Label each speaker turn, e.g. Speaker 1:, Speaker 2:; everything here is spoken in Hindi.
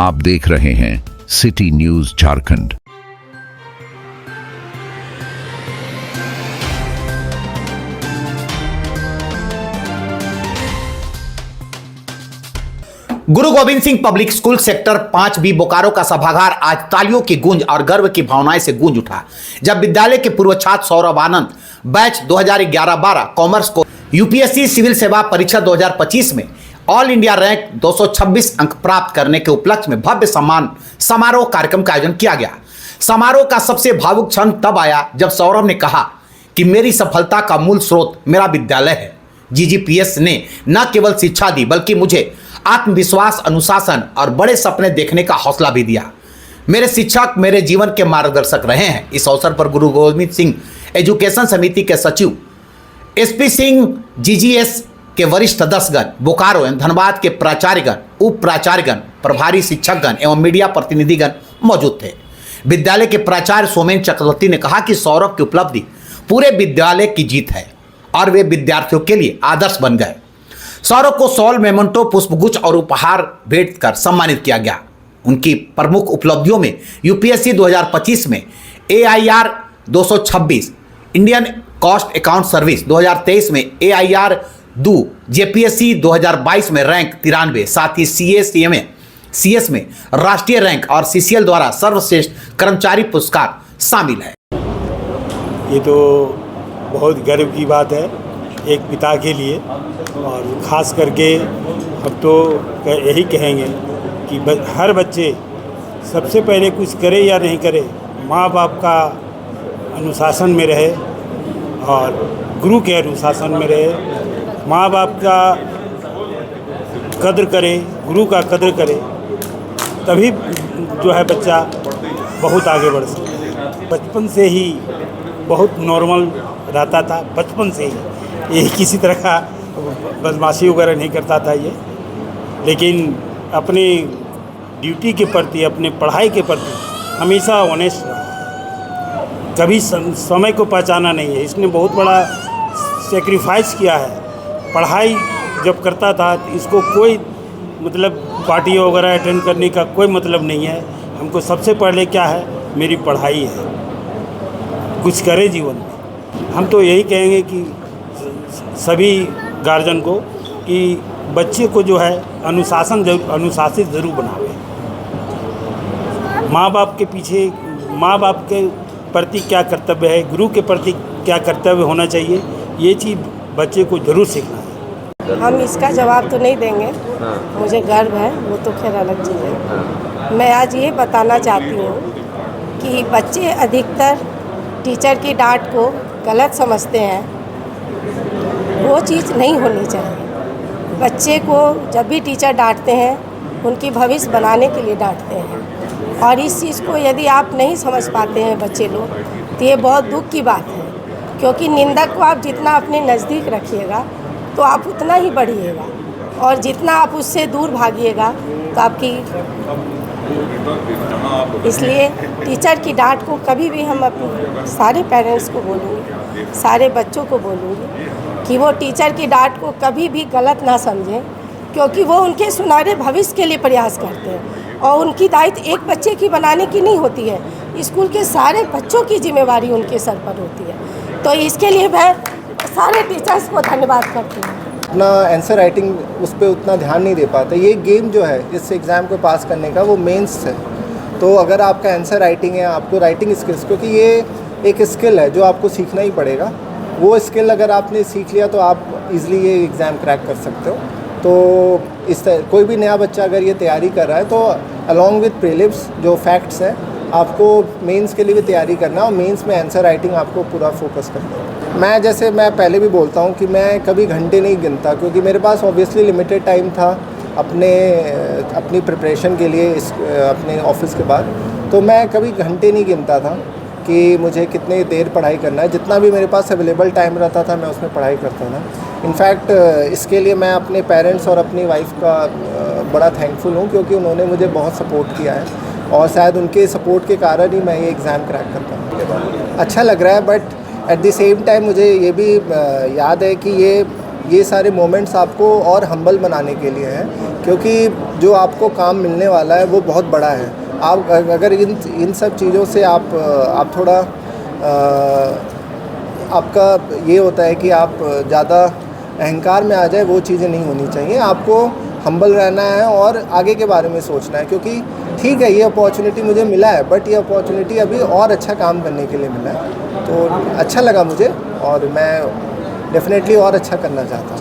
Speaker 1: आप देख रहे हैं city news Jharkhand.
Speaker 2: Guru Gobind Singh public school sector 5B Bokaro का सभागार आज तालियों की गूंज और गर्व की भावनाएं से गूंज उठा जब विद्यालय के पूर्व छात्र सौरभ आनंद बैच 2011-12 कॉमर्स को यूपीएससी सिविल सेवा परीक्षा 2025 में ऑल इंडिया रैंक 226 अंक प्राप्त करने के उपलक्ष्य में भव्य सम्मान समारोह कार्यक्रम का आयोजन किया गया। समारोह का सबसे भावुक क्षण तब आया जब सौरभ ने कहा कि मेरी सफलता का मूल स्रोत मेरा विद्यालय है। जीजीपीएस ने न केवल शिक्षा दी बल्कि मुझे आत्मविश्वास, अनुशासन और बड़े सपने देखने का हौसला भी दिया। मेरे शिक्षक मेरे जीवन के मार्गदर्शक रहे हैं। इस अवसर पर गुरु गोविंद सिंह एजुकेशन समिति के सचिव एसपी सिंह, जीजीएस के वरिष्ठ सदस्यगण, बोकारो एवं धनबाद के प्राचार्यगण, उप प्राचार्यगण, प्रभारी शिक्षकगण एवं मीडिया प्रतिनिधिगण मौजूद थे। विद्यालय के प्राचार्य सोमेन चक्रवर्ती ने कहा कि सौरभ की उपलब्धि पूरे विद्यालय की जीत है और वे विद्यार्थियों के लिए आदर्श बन गए। सौरभ को शॉल, मेमेंटो, पुष्पगुच्छ और उपहार भेंट कर सम्मानित किया गया। उनकी प्रमुख उपलब्धियों में यूपीएससी 2025 में AIR 226, Indian cost account service 2023 में AIR 2, जेपीएससी 2022 में रैंक 93, साथ ही CS में राष्ट्रीय रैंक और CCL द्वारा सर्वश्रेष्ठ कर्मचारी पुरस्कार शामिल है।
Speaker 3: ये तो बहुत गर्व की बात है एक पिता के लिए, और ख़ास करके अब तो यही कहेंगे कि हर बच्चे सबसे पहले कुछ करे या नहीं करे, माँ बाप का अनुशासन में रहे और गुरु के अनुशासन में रहे, माँ बाप का कद्र करे, गुरु का कद्र करे, तभी जो है बच्चा बहुत आगे बढ़ सकता है। बचपन से ही बहुत नॉर्मल रहता था, बचपन से ही ये किसी तरह का बदमाशी वगैरह नहीं करता था ये, लेकिन अपनी ड्यूटी के प्रति, अपने पढ़ाई के प्रति हमेशा ऑनेस्ट रहा, कभी समय को पहचाना नहीं है। इसने बहुत बड़ा सेक्रीफाइस किया है। पढ़ाई जब करता था तो इसको कोई मतलब पार्टी वगैरह अटेंड करने का कोई मतलब नहीं है। हमको सबसे पहले क्या है, मेरी पढ़ाई है, कुछ करे जीवन में। हम तो यही कहेंगे कि सभी गार्जियन को कि बच्चे को जो है अनुशासित ज़रूर बनावे। माँ बाप के पीछे, माँ बाप के प्रति क्या कर्तव्य है, गुरु के प्रति क्या कर्तव्य होना चाहिए, ये चीज़ बच्चे को ज़रूर सीखना है।
Speaker 4: हम इसका जवाब तो नहीं देंगे, मुझे गर्व है, वो तो खैर अलग चीज़ है। मैं आज ये बताना चाहती हूँ कि बच्चे अधिकतर टीचर की डांट को गलत समझते हैं, वो चीज़ नहीं होनी चाहिए। बच्चे को जब भी टीचर डांटते हैं उनकी भविष्य बनाने के लिए डांटते हैं, और इस चीज़ को यदि आप नहीं समझ पाते हैं बच्चे लोग, तो ये बहुत दुख की बात है, क्योंकि निंदक को आप जितना अपने नज़दीक रखिएगा तो आप उतना ही बढ़िएगा, और जितना आप उससे दूर भागिएगा तो आपकी, इसलिए टीचर की डांट को कभी भी हम अपने सारे पेरेंट्स को बोलूँगी, सारे बच्चों को बोलूँगी कि वो टीचर की डांट को कभी भी गलत ना समझें, क्योंकि वो उनके सुनहरे भविष्य के लिए प्रयास करते हैं, और उनकी दायित्व एक बच्चे की बनाने की नहीं होती है, स्कूल के सारे बच्चों की जिम्मेवारी उनके सर पर होती है। तो इसके लिए मैं सारे टीचर्स को धन्यवाद करती हूँ।
Speaker 5: अपना आंसर राइटिंग उस पर उतना ध्यान नहीं दे पाते। ये गेम जो है इस एग्ज़ाम को पास करने का वो मेंस है, तो अगर आपका आंसर राइटिंग है, आपको राइटिंग स्किल्स, क्योंकि ये एक स्किल है जो आपको सीखना ही पड़ेगा, वो स्किल अगर आपने सीख लिया तो आप इजीली ये एग्ज़ाम क्रैक कर सकते हो। तो इस तरह कोई भी नया बच्चा अगर ये तैयारी कर रहा है तो अलॉन्ग विद प्रीलिम्स जो फैक्ट्स हैं, आपको मेंस के लिए भी तैयारी करना है, और मेंस में आंसर राइटिंग आपको पूरा फोकस करना है। मैं पहले भी बोलता हूँ कि मैं कभी घंटे नहीं गिनता, क्योंकि मेरे पास ऑब्वियसली लिमिटेड टाइम था अपनी प्रिपरेशन के लिए अपने ऑफिस के बाद, तो मैं कभी घंटे नहीं गिनता था कि मुझे कितने देर पढ़ाई करना है। जितना भी मेरे पास अवेलेबल टाइम रहता था मैं उसमें पढ़ाई करता था। इनफैक्ट इसके लिए मैं अपने पेरेंट्स और अपनी वाइफ का बड़ा थैंकफुल हूँ, क्योंकि उन्होंने मुझे बहुत सपोर्ट किया है, और शायद उनके सपोर्ट के कारण ही मैं ये एग्ज़ाम क्रैक कर पाऊँ। अच्छा लग रहा है, but at the same time मुझे ये भी याद है कि ये ये सारे मोमेंट्स आपको और हम्बल बनाने के लिए हैं, क्योंकि जो आपको काम मिलने वाला है वो बहुत बड़ा है। आप अगर इन सब चीज़ों से आप थोड़ा आपका ये होता है कि आप ज़्यादा अहंकार में आ जाए, वो चीज़ें नहीं होनी चाहिए। आपको हम्बल रहना है और आगे के बारे में सोचना है, क्योंकि ठीक है ये अपॉर्चुनिटी मुझे मिला है, बट ये अपॉर्चुनिटी अभी और अच्छा काम करने के लिए मिला है। तो अच्छा लगा मुझे और मैं डेफिनेटली और अच्छा करना चाहता हूँ।